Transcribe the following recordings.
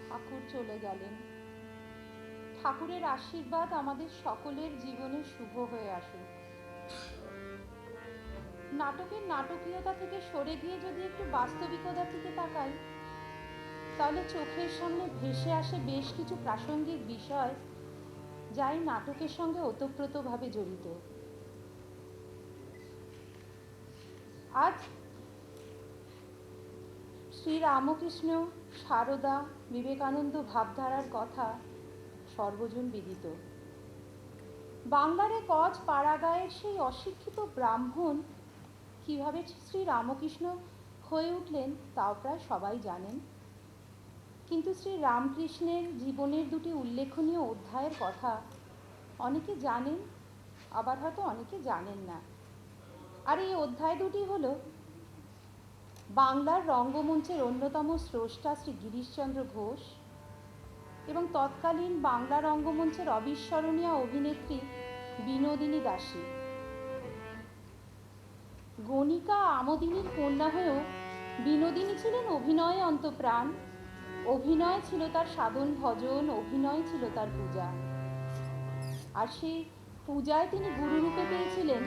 ঠাকুর চলে গেলেন। ঠাকুরের আশীর্বাদ আমাদের সকলের জীবনে শুভ হয়ে আসুক। নাটকের নাটকীয়তা থেকে সরে গিয়ে যদি একটু বাস্তবিকতার দিকে তাকাই, তাহলে চোখের সামনে ভেসে আসে বেশ কিছু প্রাসঙ্গিক বিষয়, যা এই নাটকের সঙ্গে ওতপ্রোতভাবে জড়িত। আজ শ্রী রামকৃষ্ণ, সারদা, বিবেকানন্দ ভাবধারার কথা সর্বজন বিদিত। বাংলার এক অজ পাড়াগাঁয়ের সেই অশিক্ষিত ব্রাহ্মণ কিভাবে শ্রী রামকৃষ্ণ হয়ে উঠলেন তাও প্রায় সবাই জানেন। কিন্তু শ্রী রামকৃষ্ণের জীবনের দুটি উল্লেখনীয় অধ্যায়ের কথা অনেকে জানেন, আবার হয়তো অনেকে জানেন না। আর এই অধ্যায় দুটি হলো বাংলার রঙ্গমঞ্চের অন্যতম স্রষ্টা শ্রী গিরিশচন্দ্র ঘোষ এবং তৎকালীন বাংলা রঙ্গমঞ্চের অবিস্মরণীয় অভিনেত্রী বিনোদিনী দাসী। গণিকা আমোদিনীর কন্যা হয়েও বিনোদিনী ছিলেন অভিনয়ে অন্তঃপ্রাণ। অভিনয় ছিল তার সাধন ভজন, অভিনয় ছিল তার পূজা। আর সেই পূজায় তিনি গুরুরূপে পেয়েছিলেন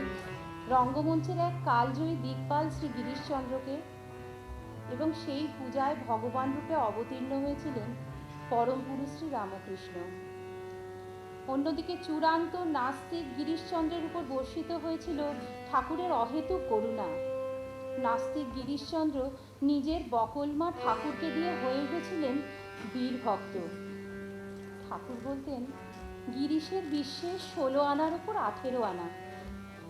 রঙ্গমঞ্চের এক কালজয়ী দিকপাল শ্রী গিরিশচন্দ্রকে, এবং সেই পূজায় ভগবান রূপে অবতীর্ণ হয়েছিলেন পরম পুরুষ শ্রী রামকৃষ্ণ। অন্যদিকে চূড়ান্ত নাস্তিক গিরিশচন্দ্রের উপর বর্ষিত হয়েছিল ঠাকুরের অহেতুক করুণা। নাস্তিক গিরিশচন্দ্র নিজের বকলমা ঠাকুরকে দিয়ে হয়ে উঠেছিলেন বীর ভক্ত। ঠাকুর বলতেন, গিরিশের বিশ্বাস 16 আনার উপর 18 আনা।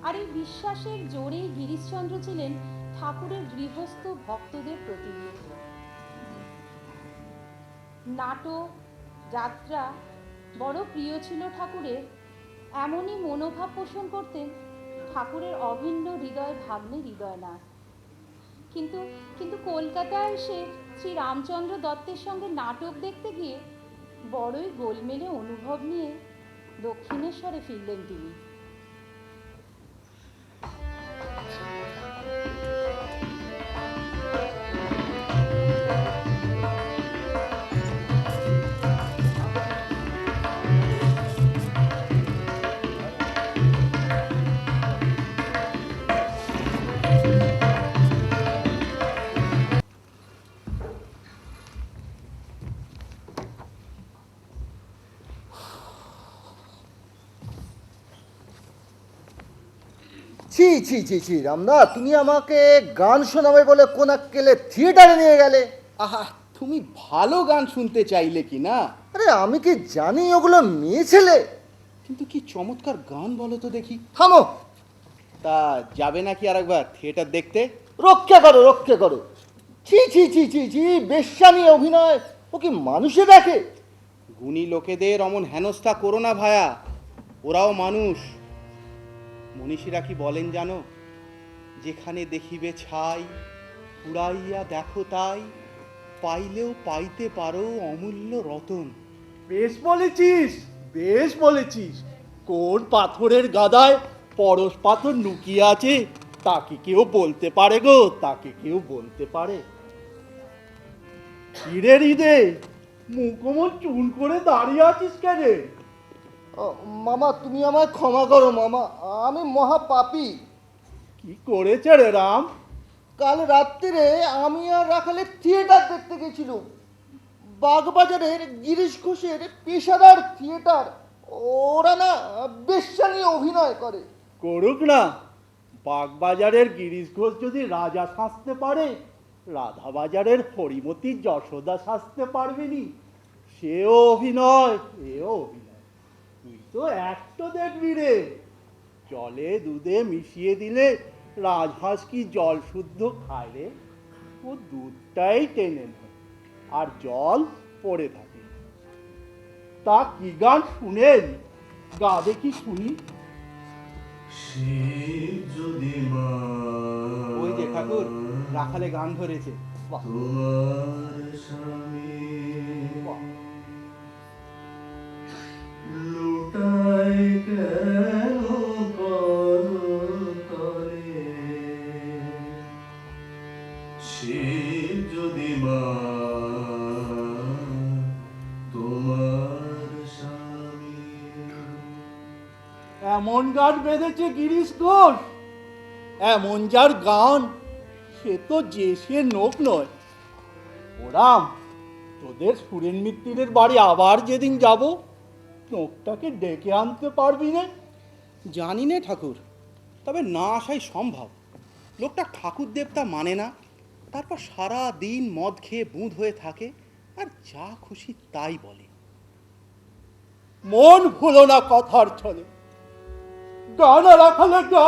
আর এই বিশ্বাসের জোরেই গিরিশচন্দ্র ছিলেন ঠাকুরের গৃহস্থ ভক্তদের প্রতিনিধি। নাটক, যাত্রা বড় প্রিয় ছিল ঠাকুরের। এমনই মনোভাব পোষণ করতেন ঠাকুরের অভিন্ন হৃদয় ভাগ্নে হৃদয়নাথ। কিন্তু কলকাতায় এসে শ্রী রামচন্দ্র দত্তের সঙ্গে নাটক দেখতে গিয়ে বড়ই গোলমেলে অনুভব নিয়ে দক্ষিণেশ্বরে ফিরলেন তিনি। ছি ছি ছি ছি রামদা, তুমি আমাকে গান শোনাবে বলে কোন একেলে থিয়েটারে নিয়ে গেলে। আহা, তুমি ভালো গান শুনতে চাইলে কি না? আরে আমি কি জানি ওগুলো মেয়ে ছেলে। কিন্তু কি চমৎকার গান বলো তো দেখি। থামো। তা যাবে নাকি আরেকবার থিয়েটার দেখতে? রক্ষা করো, রক্ষা করো। ছি ছি ছি ছি ছি, বেশ্যা নিয়ে অভিনয়, ও কি মানুষে দেখে? গুণী লোকেদের অমন হেনস্থা করো না ভায়া, ওরাও মানুষ। মনীষীরা কি বলেন জানো? যেখানে দেখিবে ছাই, পুড়াইয়া দেখো তাই, পাইলেও পাইতে পারো অমূল্য রতন। বেশ বলেছিস, বেশ বলেছিস। কোন পাথরের গাদায় পরশ পাথর লুকিয়ে আছে তাকে কেউ বলতে পারে গো, তাকে কেউ বলতে পারে। হিরে হৃদে মুখমন চুন করে দাঁড়িয়ে আছিস কেন? মামা তুমি আমায় ক্ষমা করো মামা, আমি মহা পাপী। কি করেছে রে রাম? কাল রাত্রিরে আমি আর রাখালে থিয়েটার দেখতে গেছিল। বাগবাজারের গিরিশ ঘোষের পেশাদার থিয়েটার, ওরা না বেশ্যা নিয়ে অভিনয় করে। করুক না, বাগবাজারের গিরিশ ঘোষ যদি রাজা সাজতে পারে, রাধা বাজারের হরিমতি যশোদা সাজতে পারবেনি। সেও অভিনয়, এও অভিনয়। তুই তো একটো দেখবি রে, জলে দুধে মিশিয়ে দিলে রাজহাঁস কি জল শুদ্ধ খায় রে? ও দুধটাই টেনে নেয় আর জল পড়ে থাকে। তা কি গান শুনেন? গা দেখি শুনি। শিব যদি মা ওই যে ঠাকুর রাখালে গান ধরেছে। বাহ, তোমার স্বামী বাহ। লুটাই কেন করতলে শিব যদি মা তোমার স্বামী এমন গান বেঁধেছে গিরিশ ঘোষ, এমন যার গান, সে তো যে সে নোক নয়। ওরাম, তোদের সুরেন মিত্তিরের বাড়ি আবার যেদিন যাব, নোকটাকে ডেকে আনতে পারবি না? জানি না ঠাকুর, তবে না আসাই সম্ভব। লোকটা ঠাকুর দেবতা মানে না, তারপর সারা দিন মদ খেয়ে বুঁদ হয়ে থাকে আর যা খুশি তাই বলে। মন ভুলো না কথার ছলে, গান রাখালে গা।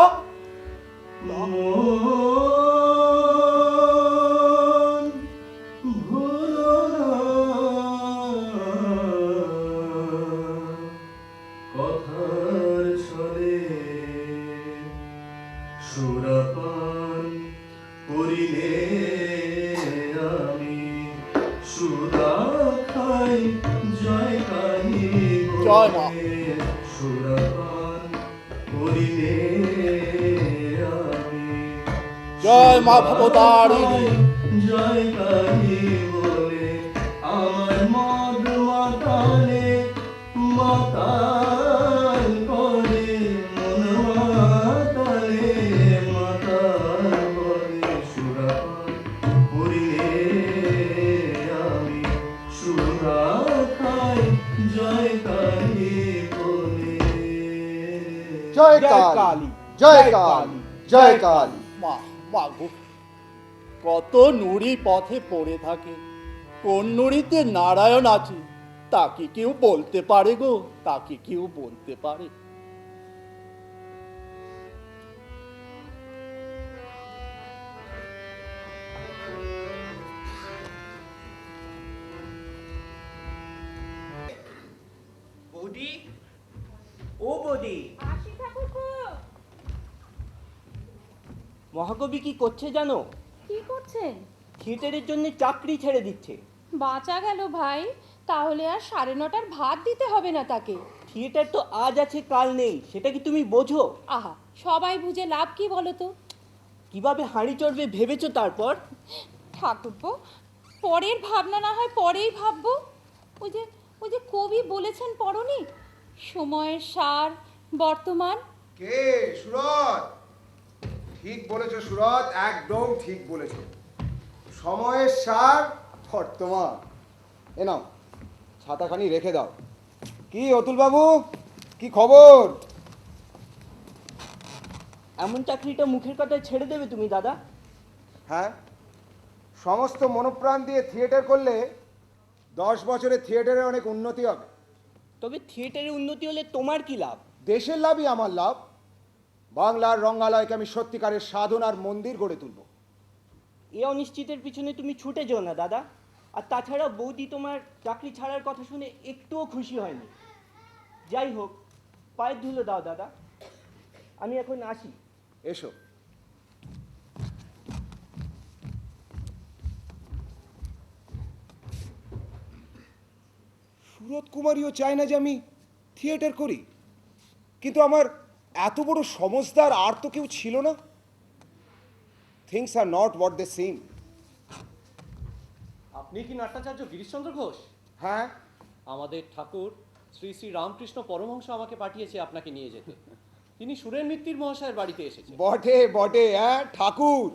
মন ভুলো না কথার ছলে সুরাপান করিলে আমি সুরা খাই জয় কাহি জয় মা। সুরাপান করিলে আমি জয় মা ভবতারিণী। জয় কাহি বলে আমার মদ মাতালে মাতাল করে মন মাতালে মাতাল করে সুরাপান করিলে আমি সুরা খাই জয় কাহি বলে জয় জয় কালী, কালী, জয় কালী, জয় কালী। মা মা গো, কত নুড়ি পথে পড়ে থাকে, কোন নুড়িতে নারায়ণ আছে তাকে কেউ বলতে পারে গো? তাকে কেউ বলতে পারে? বৌদি, ও বৌদি, মহাকবি কি করছে জানো? কি করছেন? থিয়েটারের জন্য চাকরি ছেড়ে দিচ্ছে। বাঁচা গেল ভাই, তাহলে আর 9:30টার ভাত দিতে হবে না তাকে। থিয়েটার তো আজ আছে কাল নেই, সেটা কি তুমি বোঝো? আহা, সবাই বুঝে লাভ কি বলো তো? কিভাবে হাঁড়ি চড়বে ভেবেছো? তারপর ঠাকুরপো, পরের ভাবনা না হয় পরেই ভাববো। ওই যে কবি বলেছেন পড়নি, সময়ের সার বর্তমান। কে? সুরত, ঠিক বলেছো সুরত, একদম ঠিক বলেছো। সময়ের সার বর্তমান। এ নাও, ছাতাখানি রেখে দাও। কি অতুল বাবু, কি খবর? এমন চাকরিটা মুখের কথায় ছেড়ে দেবে তুমি দাদা? হ্যাঁ, সমস্ত মনোপ্রাণ দিয়ে থিয়েটার করলে 10 বছরে থিয়েটারের অনেক উন্নতি হবে। তবে থিয়েটারের উন্নতি হলে তোমার কি লাভ? দেশের লাভই আমার লাভ। বাংলার রঙ্গালয়কে আমি সত্যিকারের সাধনার মন্দির গড়ে তুলব। এ অনিশ্চিতের পিছনে তুমি ছুটে যেও না দাদা। আর তাছাড়া বৌদি তোমার চাকরি ছাড়ার কথা শুনে একটুও খুশি হয়নি। যাই হোক, পায়ের ধুলো দাও দাদা, আমি এখন আসি। এসো। সুরত কুমারীও চায় না যে আমি থিয়েটার করি, কিন্তু আমার এত বড় সমজদার আর তো কেউ ছিল না। Things are not what they seem. আপনি কি নাট্যাচার্য গিরিশচন্দ্র ঘোষ? হ্যাঁ, আমাদের ঠাকুর শ্রী শ্রী রামকৃষ্ণ পরমহংস আমাকে পাঠিয়েছে আপনাকে নিয়ে যেতে। তিনি সুরেন মিত্তির মহাশয়ের বাড়িতে এসেছেন। বটে বটে, হ্যাঁ ঠাকুর।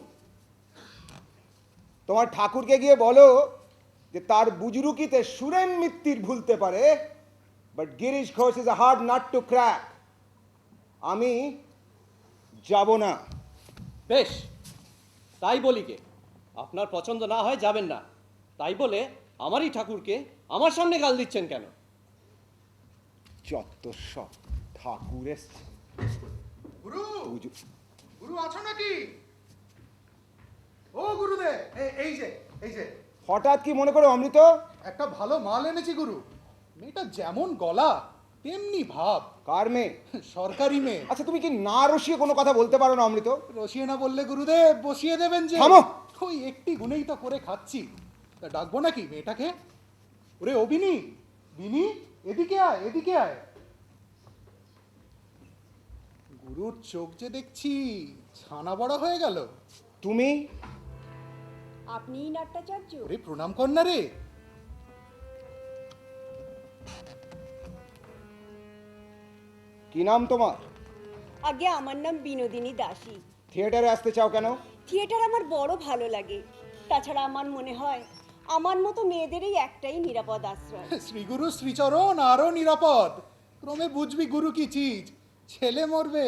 তোমার ঠাকুরকে গিয়ে বলো যে তার বুজরুকিতে সুরেন মিত্তির ভুলতে পারে, but Girish Ghosh is a hard nut two crack. আমি যাব না। বেশ, তাই বলি কে, আপনার পছন্দ না হয় যাবেন না, তাই বলে আমারই ঠাকুরকে আমার সামনে গাল দিচ্ছেন কেন? যত সব ঠাকুর এসছে। গুরু পুজো- গুরু আছো নাকি? ও গুরুদেব, এই যে এই যে হঠাৎ কি মনে করে অমৃত? একটা ভালো মাল এনেছি গুরু। মেয়েটা যেমন গলা তেমনি ভাব। কার মেয়ে? সরকারি মেয়ে। আচ্ছা, তুমি কি না রসিয়ে কোনো কথা বলতে পারো না অমৃত? রসিয়ে না বললে গুরুদেব বসিয়ে দেবেন যে। থামো। ওই একটি গুণেই তো করে খাচ্ছি, তা ডাকবো নাকি মেয়েটাকে? ওরে অবিনি, বিনি, এদিকে আয়, এদিকে আয়। গুরুর চোখ যে দেখছি ছানা বড় হয়ে গেল। তুমি? আপনিই নাট্যাচার্য? ওরে প্রণাম কর না রে। কি নাম তোমার? আগে আমার নাম বিনোদিনী দাসী। থিয়েটারে আসতে চাও কেন? থিয়েটার আমার বড় ভালো লাগে। তাছাড়া আমার মনে হয় আমার মতো মেয়েদেরই একটাই নিরাপদ আশ্রয়। শ্রীগুরু শ্রীচরণ আরো নিরাপদ। ক্রমে বুঝবি গুরু কি চিজ। ছেলে মরবে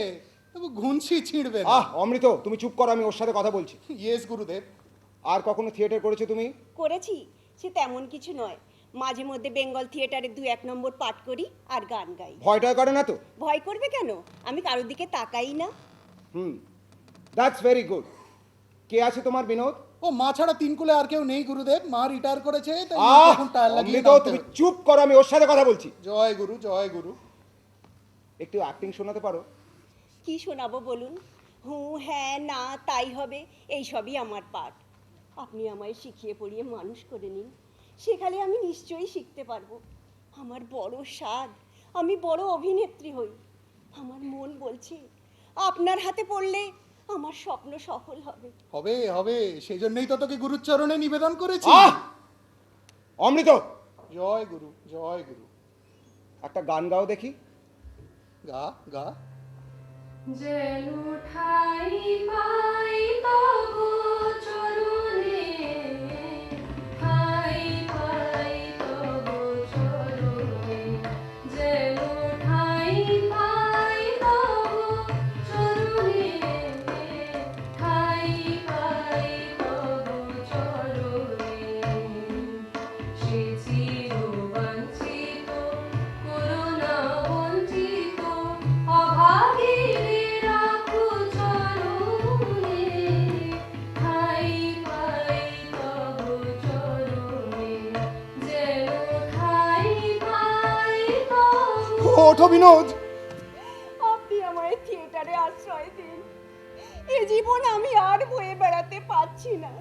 তবু ঘুনছি ছিঁড়বে না। অমৃত, তুমি চুপ করো, আমি ওর সাথে কথা বলছি। ইয়েস গুরুদেব। আর কখনো থিয়েটার করেছো তুমি? করেছি, সে তেমন কিছু নয়। মাঝে মধ্যে বেঙ্গল থিয়েটারে 2-1 নম্বর পাঠ করি আর গান গাই। ভয়টা করে না তো? ভয় করবে কেন? আমি কারোর দিকে তাকাই না। That's very good. কে আছে তোমার বিনোদ? ও মা ছাড়া 3 কুলে আর কেউ নেই গুরুদেব। মা রিটায়ার করেছে, তাই এখন টায়ার লাগিয়ে অমৃত, তুমি চুপ করো, আমি ওর সাথে কথা বলছি। জয় গুরু, জয় গুরু। একটু অ্যাক্টিং শোনাতে পারো? কি শোনাবো বলুন? হ্যাঁ, না, তাই হবে, এই সবই আমার পাঠ। আপনি আমায় শিখিয়ে পড়িয়ে মানুষ করে নিন, সেখানে আমি নিশ্চয়ই শিখতে পারবো। আমার বড় স্বাদ আমি বড় অভিনেত্রী হই। আমার মন বলছে আপনার হাতে পড়লে আমার স্বপ্ন সফল হবে। হবে হবে, সেই জন্যই তো তোকে গুরুর চরণে নিবেদন করেছি। অমৃত, জয় গুরু, জয় গুরু। একটা গান গাও দেখি। গা গা। যেন ঠাই পাই তব চরণে, ঠাই পাই তব চরণে, যেন ঠাই পাই তব চরণে, ঠাই পাই তব চরণে, সে চির বঞ্চিত করুণা বঞ্চিত অভাগীরে রাখো চরণে, ঠাই পাই তব চরণে, যেন ঠাই পাই তব। ওঠো বিনোদ। আপনি আমায় থিয়েটারে আশ্রয় দিন। এ জীবন আমি আর বয়ে বেড়াতে পারছি না।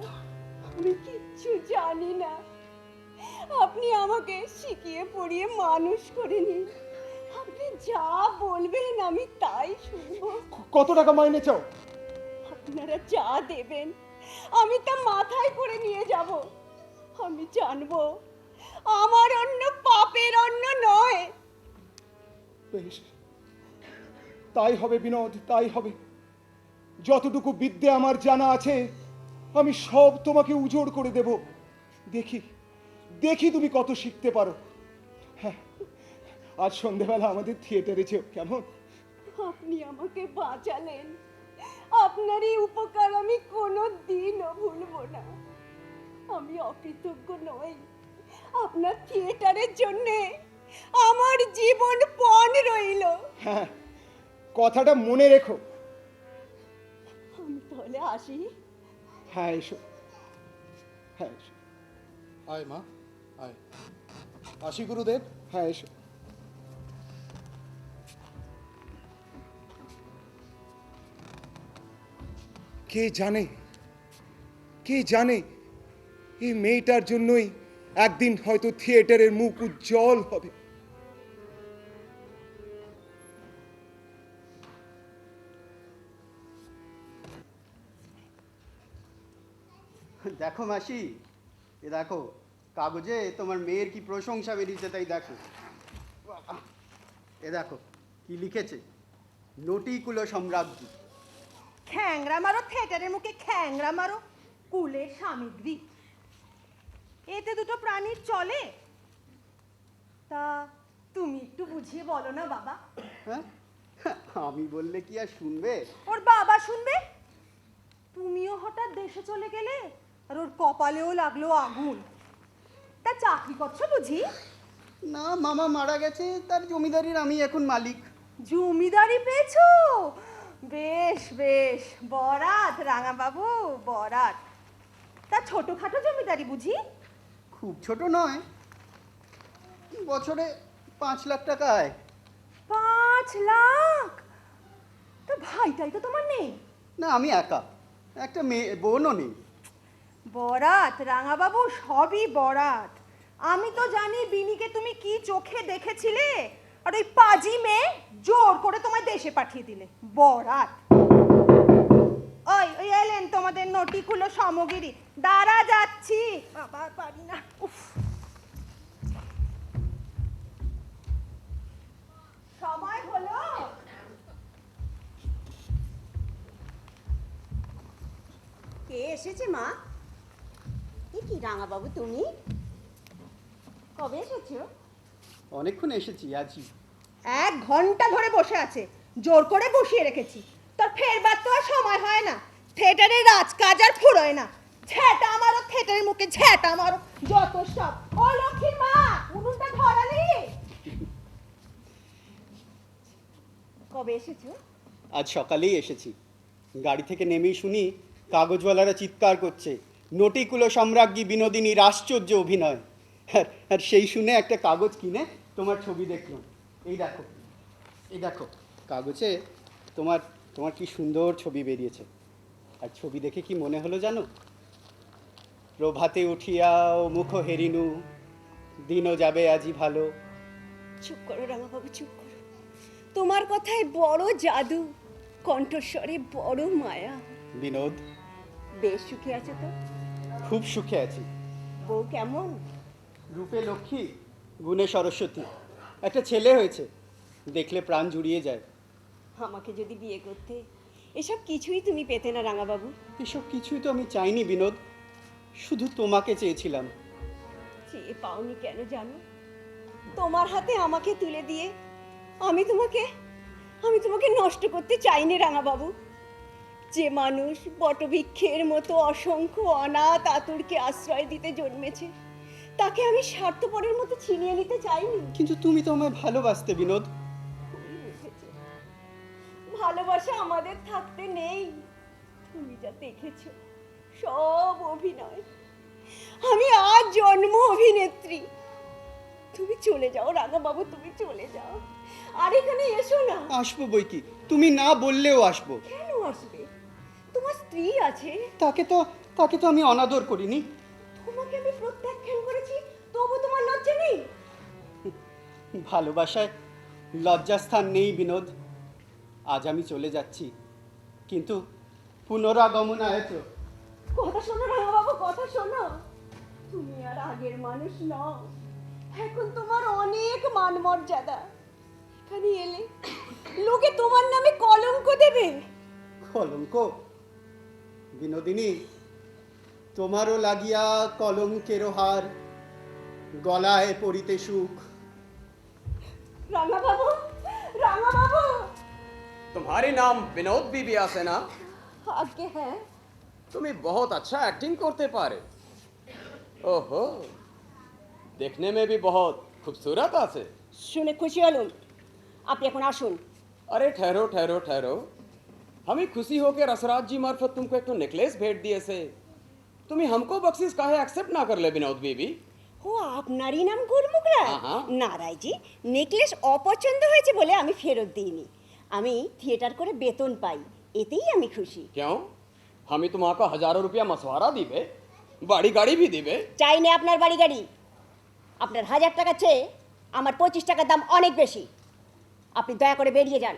আমি কিচ্ছু জানি না। আপনি আমাকে শিখিয়ে পড়িয়ে মানুষ করে নিন। আপনি যা বলবেন আমি তাই শুনবো। কত টাকা মাইনে চাও? আপনারা যা দেবেন আমি তা মাথায় করে নিয়ে যাব। আমি জানবো আমার অন্য পাপের অন্য নয়। বেশ, তাই হবে বিনোদ, তাই হবে। যতটুকু বিদ্যে আমার জানা আছে আমি সব তোমাকে উজোড় করে দেব। দেখি দেখি তুমি কত শিখতে পারো। হ্যাঁ, আজ সন্ধেবেলা আমাদের থিয়েটারে যেও, কেমন? আপনি আমাকে বাঁচালেন। আপনার এই উপকার আমি কোনো দিনও ভুলবো না। আমি অকৃতজ্ঞ নই। আপনার থিয়েটারের জন্যে আমার জীবন পণ রইল। হ্যাঁ, কথাটা মনে রেখো। আমি তাহলে আসি। হ্যাঁ এসো, হ্যাঁ এসো। আয় মা, আয়। আসি গুরুদেব। হ্যাঁ এসো। কে জানে, কে জানে এই মেয়েটার জন্যই একদিন হয়তো থিয়েটারের মুখ উজ্জ্বল হবে। দেখো মাসি, এ দেখো কাগজে তোমার মেয়ের কি প্রশংসা বেরিয়েছে, তাই দেখো। এ দেখো কি লিখেছে, নটিকুলো সম্রাজ্ঞী। খ্যাংরা মারো, থিয়েটারের মুখে খ্যাংরা মারো, কুলের সামগ্রী। এতে দুটো প্রাণীর চলে? তা তুমি একটু বুঝিয়ে বলো না বাবা। হ্যাঁ, আমি বললে কি আর শুনবে? ওর বাবা শুনবে। তুমিও হঠাৎ দেশে চলে গেলে, আর ওর কপালেও লাগলো আগুন। তা চাকরি করছো বুঝি? না, মামা মারা গেছে, তার জমিদারির আমি এখন মালিক। জমিদারি পেয়েছো? বেশ বেশ, বরাত রাঙা বাবু, বরাত। তা ছোটখাটো জমিদারি বুঝি? খুব ছোট নয়, বছরে 5 লাখ টাকা আয়। 5 লাখ? তো ভাইটাই তো তোমার নেই? না, আমি একা, একটা মেয়ে বোনও নেই। বরাত রাঙা বাবু, সবই বরাত। আমি তো জানি বিনিকে তুমি কি চোখে দেখেছিলে, আর ওই পাজি মেয়ে জোর করে তোমায় দেশে পাঠিয়ে দিলে। বরাত। ওই ওই এলেন তোমাদের নটিকুলো সমগিরি। দাঁড়া যাচ্ছি। বাবা পারি না। উফ। সময় হলো। কে এসেছে মা? এ কি রাঙাবাবু, তুমি কবে এসেছো? অনেকক্ষণ এসেছি আজই। 1 ঘন্টা ধরে বসে আছে, জোর করে বসিয়ে রেখেছি। তোর ফেরবার তো আর সময় হয় না। থিয়েটারের রাজকাজ আর ফুরোয় না। ঝ্যাটা মারো থিয়েটারের মুখে, ঝ্যাটা মারো যত সব। ও লক্ষ্মীর মা, উনুনটা ধরালি? কবে এসেছো? আজ সকালেই এসেছি। গাড়ি থেকে নেমেই শুনি কাগজওয়ালারা চিৎকার করছে, নটিকুলো সম্রাজ্ঞী বিনোদিনীর আশ্চর্য অভিনয়। আর সেই শুনে একটা কাগজ কিনে তোমার ছবি দেখলাম। এই দেখো, এই দেখো, কাগজে তোমার তোমার কি সুন্দর ছবি বেরিয়েছে। আর ছবি দেখে কি মনে হলো জানো? প্রভাতে উঠিয়া ও মুখ হেরিনু, দিনও যাবে আজি ভালো। চুপ করো রাঙাবাবু, চুপ করো। তোমার কথায় বড় জাদু, কণ্ঠস্বরে বড় মায়া। বিনোদ, বেশ সুখে আছো তো? খুব সুখে আছি। বউ কেমন? রূপে লক্ষ্মী, গুণে সরস্বতী। একটা ছেলে হয়েছে, দেখলে প্রাণ জুড়িয়ে যায়। আমাকে যদি বিয়ে করতে, এসব কিছুই তুমি পেতে না রাঙাবাবু। এসব কিছুই তো আমি চাইনি বিনোদ, শুধু তোমাকে চেয়েছিলাম। চেয়ে পাওনি কেন জানো? তোমার হাতে আমাকে তুলে দিয়ে আমি তোমাকে নষ্ট করতে চাইনি রাঙাবাবু। যে মানুষ বটবৃক্ষের মতো অসংখ্য অনাথ আতুরকে আশ্রয় দিতে জন্মেছে, তাকে আমি স্বার্থপরের মতো ছিনিয়ে নিতে চাইনি। কিন্তু তুমি তো আমায় ভালোবাসতে বিনোদ। তুমি বুঝেছো, ভালোবাসা আমাদের থাকতে নেই। তুমি যা দেখেছো সব অভিনয়। আমি আজ জন্ম অভিনেত্রী। তুমি চলে যাও রাঙাবাবু, তুমি চলে যাও। আর এখানে এসো না। আসবো বই কি, তুমি না বললেও আসবো। কেন আসবে? তোমার স্ত্রী আছে। তাকে তো আমি অনাদর করিনি। তোমাকে আমি প্রত্যাখ্যান করেছি, তবু তোমার লজ্জা নেই? ভালোবাসায় লজ্জাস্থান নেই বিনোদ। আজ আমি চলে যাচ্ছি, কিন্তু পুনরাগমন আয়ত। কথা শোনো রাঙাবাবু, কথা শোনো। তুমি আর আগের মানুষ নও। এখন তোমার অনেক মান মর্যাদা। এখানে এলে লোকে তোমার নামে কলঙ্ক দেবে। কলঙ্ক? বিনোদিনী, তোমারও লাগিয়া কলঙ্কের হার, গলায় পড়িতে সুখ। রাঙাবাবু, রাঙাবাবু। तुम्हारी नाम विनोद बीबी आसे ना? आगे है। तुम्हें बहुत अच्छा एक्टिंग करते पारे। ओहो, देखने में भी बहुत खूबसूरत आसे। শুনে খুশি হলাম। আপনি এখন আসুন। अरे ठहरो ठहरो ठहरो, हमें खुशी होकर रसराज जी मार्फत तुमको एक तो नेकलेस भेंट दिए से, तुम्हें हमको बख्शिश काहे एक्सेप्ट ना कर ले विनोद बीबी? ও আপনারই নাম গুরমুখরা? হ্যাঁ। না রায়জি, নেকলেস অপছন্দ হয়েছে বলে আমি ফেরত দিইনি। আমি থিয়েটার করে বেতন পাই, এতেই আমি খুশি। क्यों? हमें तुम्हारा हजारों रुपया मसवारा दीबे, बाड़ी गाड़ी भी दीबे। চাই না আপনার বাড়ি গাড়ি। আপনার 1000 টাকা চেয়ে আমার 25 টাকার দাম অনেক বেশি। আপনি দয়া করে বেরিয়ে যান।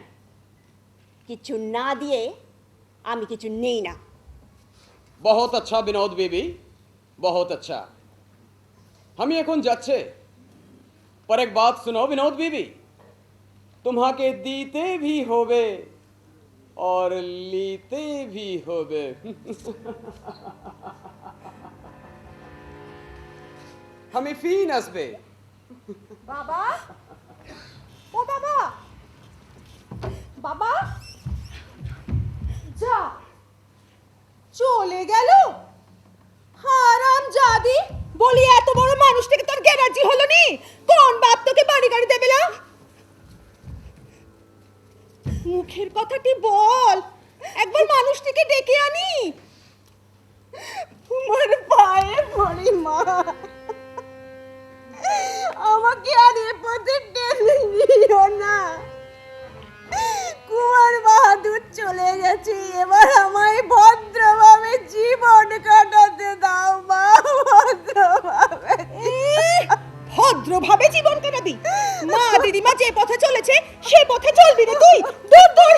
কিছু না দিয়ে আমি কিছু নেই না। बहुत अच्छा विनोद बीबी, बहुत अच्छा। हम এখন যাচ্ছে, पर एक बात सुनो विनोद बीबी, तुम्हाके दीते भी होवे और लीते भी होवे। हमें फी नसबे। বাবা ও বাবা, বাবা, যা চলে গেল। হারাম জাদি, বলি এত বড় মানুষটাকে তোর গ্যারাজি হলো নি? কোন বাপ তোকে বাড়ি গাড়ি দেবে না? মুখের কথাটি বল, একবার মানুষটিকে ডেকে আনি। তোমার পায়ে পড়ি মা, আমাকে আর এ পথে টেনে নিও না। কুমার বাহাদুর চলে গেছে, এবার আমায় ভদ্রভাবে জীবন কাটাতে দাও মা, ভদ্রভাবে। ভদ্রভাবে জীবন কাটাবি? মা দিদিমা যে পথে চলেছে সে পথে চলবি রে তুই? দূর দূর।